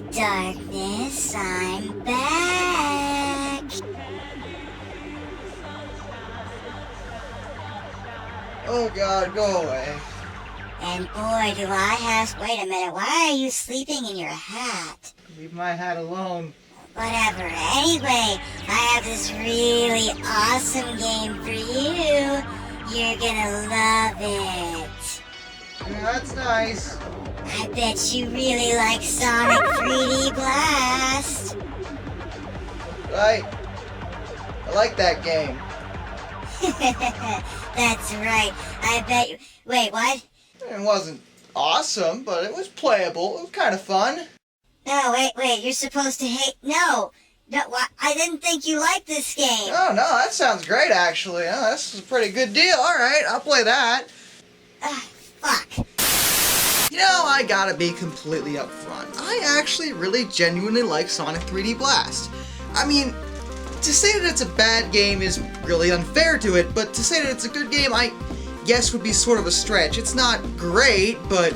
right, Darkness, I'm back. Oh God, go away. And boy, do I have... Wait a minute, why are you sleeping in your hat? Leave my hat alone. Whatever, anyway, I have this really awesome game for you. You're gonna love it. Yeah, that's nice. I bet you really like Sonic 3D Blast. Right. I like that game. That's right, I bet you... Wait, what? It wasn't awesome, but it was playable. It was kind of fun. No, wait, you're supposed to hate... No, I didn't think you liked this game. Oh, no, that sounds great, actually. Oh, that's a pretty good deal. All right, I'll play that. Fuck. You know, I gotta be completely upfront. I actually really genuinely like Sonic 3D Blast. I mean, to say that it's a bad game is really unfair to it, but to say that it's a good game, I guess would be sort of a stretch. It's not great, but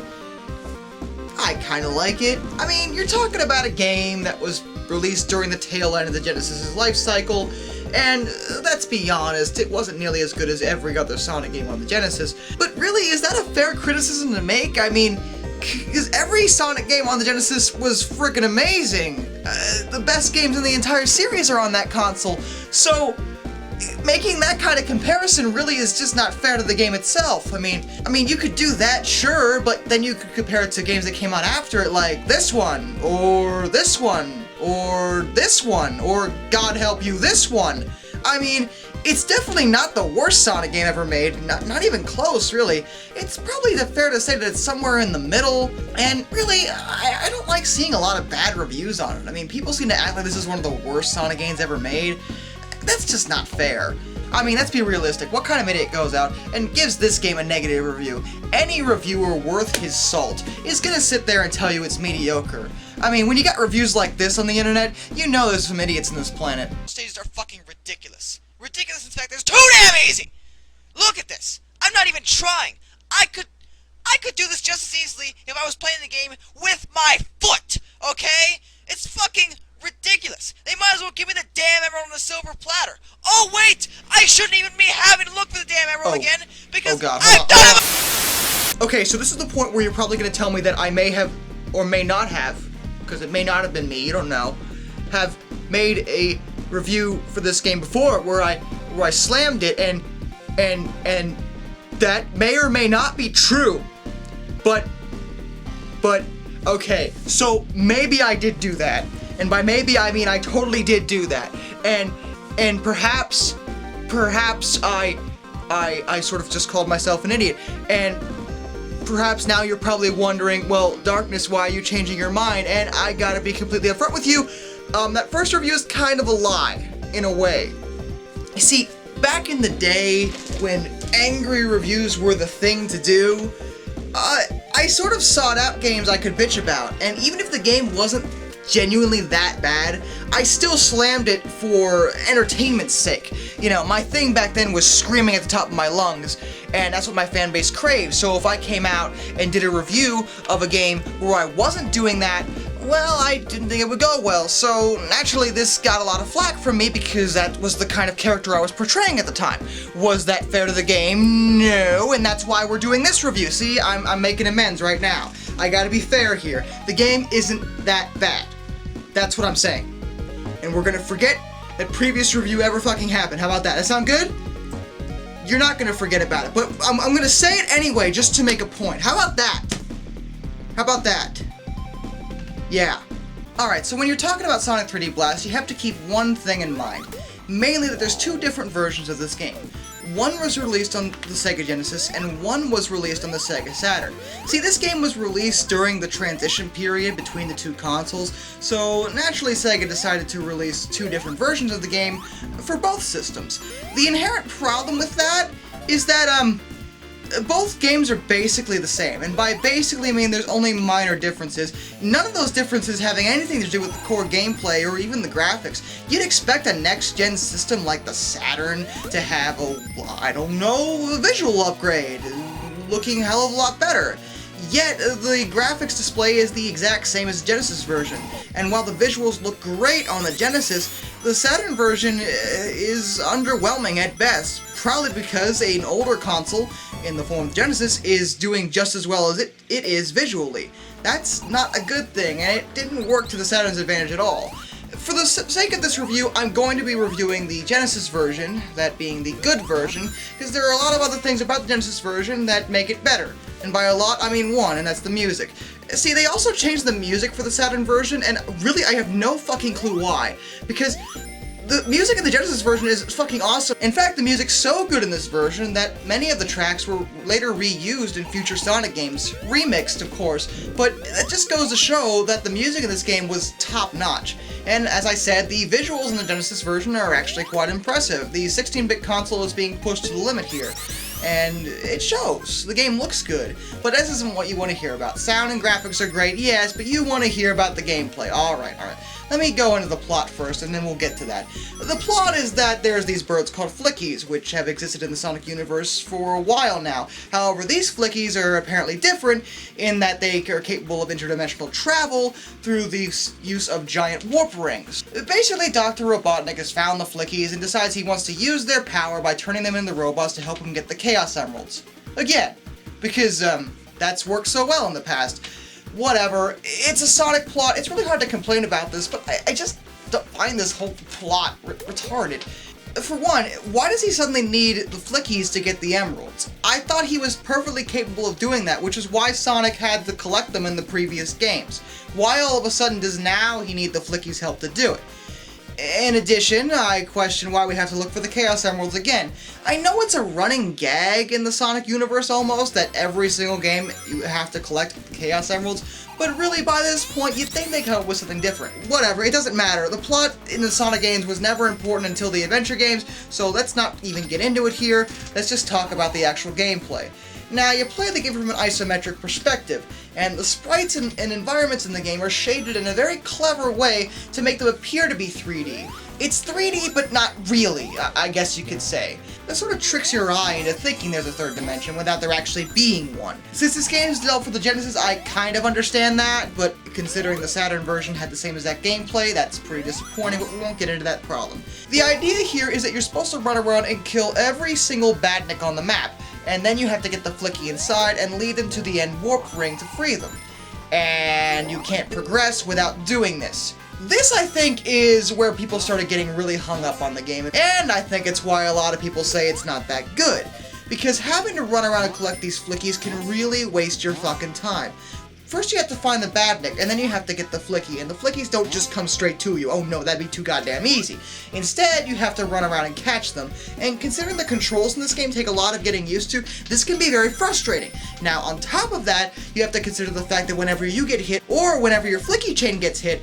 I kinda like it. I mean, you're talking about a game that was released during the tail end of the Genesis' life cycle, and let's be honest, it wasn't nearly as good as every other Sonic game on the Genesis. But really, is that a fair criticism to make? I mean, because every Sonic game on the Genesis was freaking amazing. The best games in the entire series are on that console, so making that kind of comparison really is just not fair to the game itself. I mean, you could do that, sure, but then you could compare it to games that came out after it, like this one, or this one, or this one, or God help you, this one. I mean, it's definitely not the worst Sonic game ever made, not even close, really. It's probably fair to say that it's somewhere in the middle, and really, I don't like seeing a lot of bad reviews on it. I mean, people seem to act like this is one of the worst Sonic games ever made. That's just not fair. I mean, let's be realistic. What kind of idiot goes out and gives this game a negative review? Any reviewer worth his salt is gonna sit there and tell you it's mediocre. I mean, when you got reviews like this on the internet, you know there's some idiots on this planet. Stages are fucking ridiculous. Ridiculous, in fact, it's too damn easy! Look at this! I'm not even trying! I could do this just as easily if I was playing the game with my foot, okay? It's fucking ridiculous. They might as well give me the damn emerald on the silver platter. Oh wait, I shouldn't even be having to look for the damn emerald again because I've done it. Okay, so this is the point where you're probably going to tell me that I may have, or may not have, because it may not have been me, you don't know, have made a review for this game before where I slammed it, and that may or may not be true, but okay, so maybe I did do that. And by maybe, I mean I totally did do that. And perhaps I sort of just called myself an idiot. And perhaps now you're probably wondering, well, Darkness, why are you changing your mind? And I gotta be completely upfront with you. That first review is kind of a lie, in a way. You see, back in the day when angry reviews were the thing to do, I sort of sought out games I could bitch about. And even if the game wasn't genuinely that bad, I still slammed it for entertainment's sake. You know, my thing back then was screaming at the top of my lungs, and that's what my fan base craves. So if I came out and did a review of a game where I wasn't doing that, well, I didn't think it would go well. So naturally this got a lot of flack from me because that was the kind of character I was portraying at the time. Was that fair to the game? No, and that's why we're doing this review. See, I'm making amends right now. I gotta be fair here. The game isn't that bad. That's what I'm saying. And we're gonna forget that previous review ever fucking happened. How about that? That sound good? You're not gonna forget about it, but I'm gonna say it anyway just to make a point. How about that? How about that? Yeah. Alright, so when you're talking about Sonic 3D Blast, you have to keep one thing in mind. Mainly that there's two different versions of this game. One was released on the Sega Genesis, and one was released on the Sega Saturn. See, this game was released during the transition period between the two consoles, so naturally Sega decided to release two different versions of the game for both systems. The inherent problem with that is that, both games are basically the same, and by basically I mean there's only minor differences, none of those differences having anything to do with the core gameplay or even the graphics. You'd expect a next-gen system like the Saturn to have a visual upgrade, looking a hell of a lot better. Yet, the graphics display is the exact same as the Genesis version, and while the visuals look great on the Genesis, the Saturn version is underwhelming at best, probably because an older console, in the form of Genesis, is doing just as well as it is visually. That's not a good thing, and it didn't work to the Saturn's advantage at all. For the sake of this review, I'm going to be reviewing the Genesis version, that being the good version, because there are a lot of other things about the Genesis version that make it better. And by a lot, I mean one, and that's the music. See, they also changed the music for the Saturn version, and really I have no fucking clue why. Because the music in the Genesis version is fucking awesome. In fact, the music's so good in this version that many of the tracks were later reused in future Sonic games. Remixed, of course, but it just goes to show that the music in this game was top-notch. And as I said, the visuals in the Genesis version are actually quite impressive. The 16-bit console is being pushed to the limit here. And it shows. The game looks good. But this isn't what you want to hear about. Sound and graphics are great, yes, but you want to hear about the gameplay. Alright. Let me go into the plot first, and then we'll get to that. The plot is that there's these birds called Flickies, which have existed in the Sonic universe for a while now. However, these Flickies are apparently different in that they are capable of interdimensional travel through the use of giant warp rings. Basically, Dr. Robotnik has found the Flickies and decides he wants to use their power by turning them into robots to help him get the Chaos Emeralds. Again, because that's worked so well in the past. Whatever, it's a Sonic plot. It's really hard to complain about this, but I just don't find this whole plot retarded. For one, why does he suddenly need the Flickies to get the emeralds? I thought he was perfectly capable of doing that, which is why Sonic had to collect them in the previous games. Why all of a sudden does now he need the Flickies' help to do it? In addition, I question why we have to look for the Chaos Emeralds again. I know it's a running gag in the Sonic universe almost, that every single game you have to collect Chaos Emeralds, but really by this point you'd think they'd come up with something different. Whatever, it doesn't matter. The plot in the Sonic games was never important until the adventure games, so let's not even get into it here. Let's just talk about the actual gameplay. Now, you play the game from an isometric perspective, and the sprites and environments in the game are shaded in a very clever way to make them appear to be 3D. It's 3D, but not really, I guess you could say. That sort of tricks your eye into thinking there's a third dimension without there actually being one. Since this game is developed for the Genesis, I kind of understand that, but considering the Saturn version had the same exact gameplay, that's pretty disappointing, but we won't get into that problem. The idea here is that you're supposed to run around and kill every single badnik on the map, and then you have to get the Flicky inside and lead them to the end warp ring to free them. And you can't progress without doing this. This, I think, is where people started getting really hung up on the game, and I think it's why a lot of people say it's not that good. Because having to run around and collect these Flickies can really waste your fucking time. First you have to find the badnik, and then you have to get the Flicky, and the Flickies don't just come straight to you. Oh no, that'd be too goddamn easy. Instead, you have to run around and catch them, and considering the controls in this game take a lot of getting used to, this can be very frustrating. Now, on top of that, you have to consider the fact that whenever you get hit, or whenever your Flicky chain gets hit,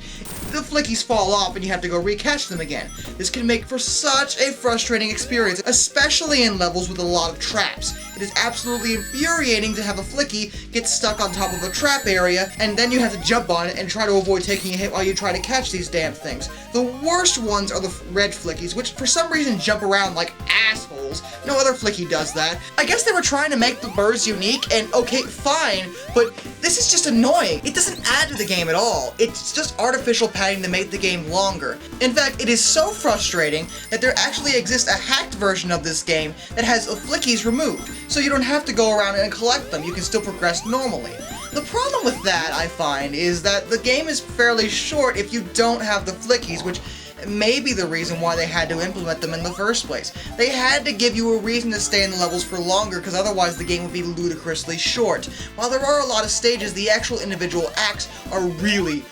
the Flickies fall off and you have to go recatch them again. This can make for such a frustrating experience, especially in levels with a lot of traps. It is absolutely infuriating to have a Flicky get stuck on top of a trap area, and then you have to jump on it and try to avoid taking a hit while you try to catch these damn things. The worst ones are the red Flickies, which for some reason jump around like assholes. No other Flicky does that. I guess they were trying to make the birds unique, and okay, fine, but this is just annoying. It doesn't add to the game at all. It's just artificial padding to make the game longer. In fact, it is so frustrating that there actually exists a hacked version of this game that has the Flickies removed, so you don't have to go around and collect them. You can still progress normally. The problem with that, I find, is that the game is fairly short if you don't have the Flickies, which may be the reason why they had to implement them in the first place. They had to give you a reason to stay in the levels for longer, because otherwise the game would be ludicrously short. While there are a lot of stages, the actual individual acts are really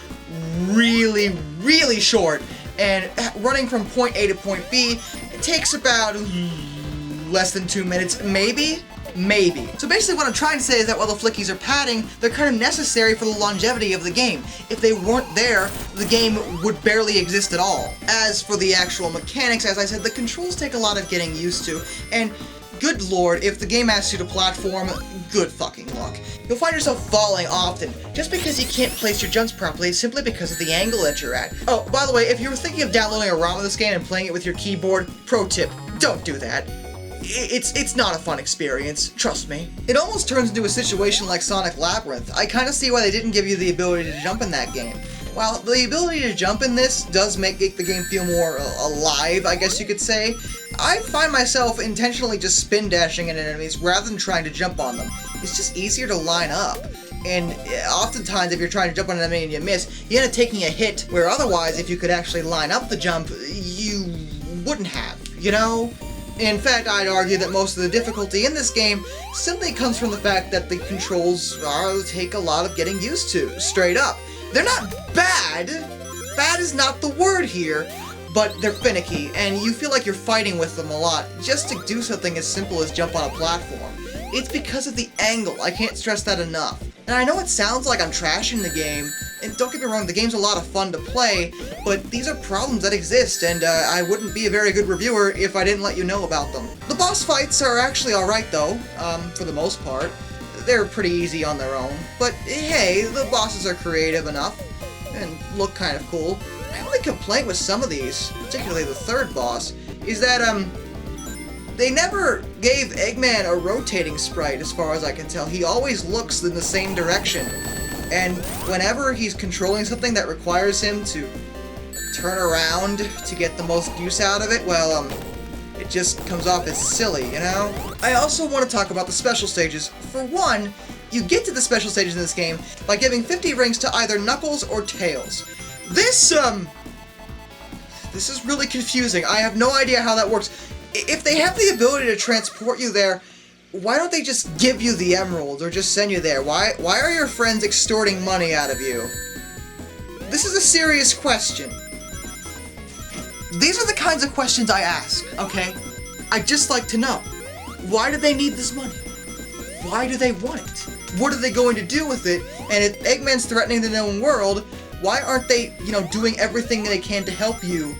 short, and running from point A to point B, it takes about less than 2 minutes, maybe? So basically what I'm trying to say is that while the Flickies are padding, they're kind of necessary for the longevity of the game. If they weren't there, the game would barely exist at all. As for the actual mechanics, as I said, the controls take a lot of getting used to, and good lord, if the game asks you to platform, good fucking luck. You'll find yourself falling often, just because you can't place your jumps properly simply because of the angle that you're at. Oh, by the way, if you were thinking of downloading a ROM of this game and playing it with your keyboard, pro tip, don't do that. it's not a fun experience, trust me. It almost turns into a situation like Sonic Labyrinth. I kind of see why they didn't give you the ability to jump in that game. While the ability to jump in this does make the game feel more alive, I guess you could say, I find myself intentionally just spin dashing at enemies rather than trying to jump on them. It's just easier to line up. And oftentimes, if you're trying to jump on an enemy and you miss, you end up taking a hit, where otherwise, if you could actually line up the jump, you wouldn't have, you know? In fact, I'd argue that most of the difficulty in this game simply comes from the fact that the controls take a lot of getting used to, straight up. They're not bad. Bad is not the word here, but they're finicky, and you feel like you're fighting with them a lot just to do something as simple as jump on a platform. It's because of the angle, I can't stress that enough. And I know it sounds like I'm trashing the game, and don't get me wrong, the game's a lot of fun to play, but these are problems that exist, and I wouldn't be a very good reviewer if I didn't let you know about them. The boss fights are actually alright though, for the most part. They're pretty easy on their own, but hey, the bosses are creative enough, and look kind of cool. My only complaint with some of these, particularly the third boss, is that, they never gave Eggman a rotating sprite, as far as I can tell. He always looks in the same direction. And whenever he's controlling something that requires him to turn around to get the most use out of it, well, it just comes off as silly, you know? I also want to talk about the special stages. For one, you get to the special stages in this game by giving 50 rings to either Knuckles or Tails. This is really confusing. I have no idea how that works. If they have the ability to transport you there, why don't they just give you the emeralds or just send you there? Why are your friends extorting money out of you? This is a serious question. These are the kinds of questions I ask, okay? I'd just like to know. Why do they need this money? Why do they want it? What are they going to do with it? And if Eggman's threatening the known world, why aren't they, doing everything they can to help you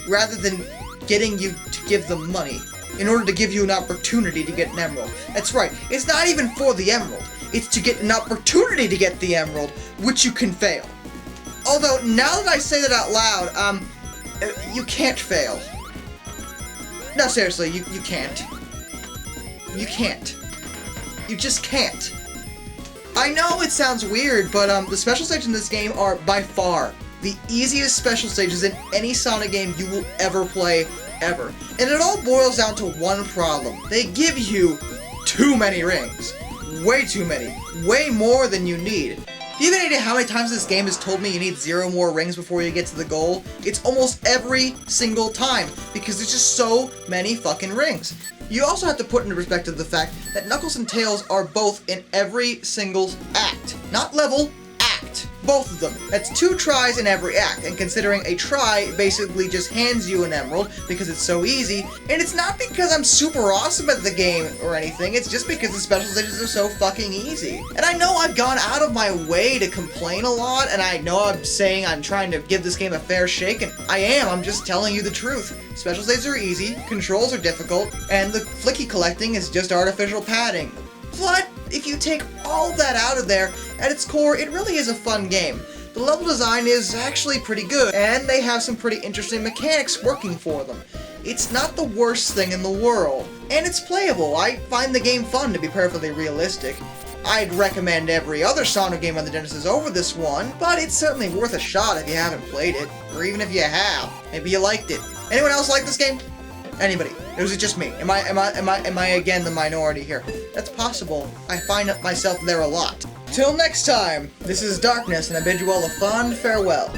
rather than getting you to give them money in order to give you an opportunity to get an emerald? That's right, it's not even for the emerald, it's to get an opportunity to get the emerald, which you can fail. Although, now that I say that out loud, you can't fail. No, seriously, you can't. You can't. You just can't. I know it sounds weird, but the special stages in this game are by far the easiest special stages in any Sonic game you will ever play, ever. And it all boils down to one problem. They give you too many rings. Way too many. Way more than you need. Do you have any idea how many times this game has told me you need 0 more rings before you get to the goal? It's almost every single time, because there's just so many fucking rings. You also have to put into perspective the fact that Knuckles and Tails are both in every single act. Not level, act. Both of them. That's 2 tries in every act, and considering a try basically just hands you an emerald because it's so easy, and it's not because I'm super awesome at the game or anything, it's just because the special stages are so fucking easy. And I know I've gone out of my way to complain a lot, and I know I'm saying I'm trying to give this game a fair shake, and I am, I'm just telling you the truth. Special stages are easy, controls are difficult, and the Flicky collecting is just artificial padding. But if you take all that out of there, at its core, it really is a fun game. The level design is actually pretty good, and they have some pretty interesting mechanics working for them. It's not the worst thing in the world, and it's playable. I find the game fun, to be perfectly realistic. I'd recommend every other Sonic game on the Genesis over this one, but it's certainly worth a shot if you haven't played it, or even if you have. Maybe you liked it. Anyone else like this game? Anybody? Or is it just me? Am I again the minority here? That's possible. I find myself there a lot. Till next time, this is Darkness, and I bid you all a fond farewell.